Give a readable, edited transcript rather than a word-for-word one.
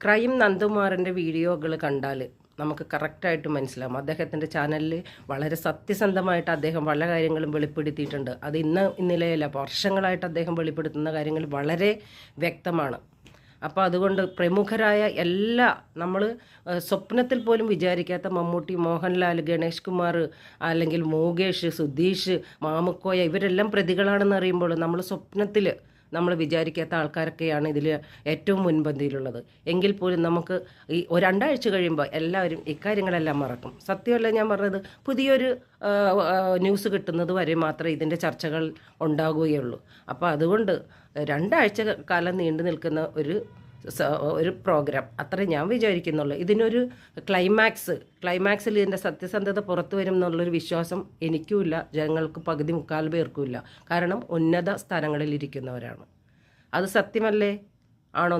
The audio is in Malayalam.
ക്രൈം നന്ദകുമാറിൻ്റെ വീഡിയോകൾ കണ്ടാൽ നമുക്ക് കറക്റ്റായിട്ട് മനസ്സിലാവും. അദ്ദേഹത്തിൻ്റെ ചാനലിൽ വളരെ സത്യസന്ധമായിട്ട് അദ്ദേഹം പല കാര്യങ്ങളും വെളിപ്പെടുത്തിയിട്ടുണ്ട്. അത് ഇന്നലെയല്ല, വർഷങ്ങളായിട്ട് അദ്ദേഹം വെളിപ്പെടുത്തുന്ന കാര്യങ്ങൾ വളരെ വ്യക്തമാണ്. അപ്പോൾ അതുകൊണ്ട് പ്രമുഖരായ എല്ലാ നമ്മൾ സ്വപ്നത്തിൽ പോലും വിചാരിക്കാത്ത മമ്മൂട്ടി, മോഹൻലാൽ, ഗണേഷ് കുമാർ, അല്ലെങ്കിൽ മുകേഷ്, സുധീഷ്, മാമുക്കോയ, ഇവരെല്ലാം പ്രതികളാണെന്ന് അറിയുമ്പോൾ നമ്മൾ സ്വപ്നത്തിൽ നമ്മൾ വിചാരിക്കാത്ത ആൾക്കാരൊക്കെയാണ് ഇതിൽ ഏറ്റവും മുൻപന്തിയിലുള്ളത്. എങ്കിൽ പോലും നമുക്ക് ഈ രണ്ടാഴ്ച കഴിയുമ്പോൾ എല്ലാവരും ഇക്കാര്യങ്ങളെല്ലാം മറക്കും. സത്യമല്ല ഞാൻ പറഞ്ഞത്, പുതിയൊരു ന്യൂസ് കിട്ടുന്നത് വരെ മാത്രമേ ഇതിൻ്റെ ചർച്ചകൾ ഉണ്ടാകുകയുള്ളൂ. അപ്പോൾ അതുകൊണ്ട് രണ്ടാഴ്ച കാലം നീണ്ടു നിൽക്കുന്ന ഒരു പ്രോഗ്രാം അത്രേ ഞാൻ വിചാരിക്കുന്നുള്ളൂ. ഇതിനൊരു ക്ലൈമാക്സിൽ ഇതിൻ്റെ സത്യസന്ധത പുറത്തു വരും എന്നുള്ളൊരു വിശ്വാസം എനിക്കുമില്ല, ജനങ്ങൾക്ക് പകുതി മുക്കാൽ പേർക്കുമില്ല. കാരണം ഉന്നത സ്ഥാനങ്ങളിൽ ഇരിക്കുന്നവരാണ്. അത് സത്യമല്ലേ? ആണോ?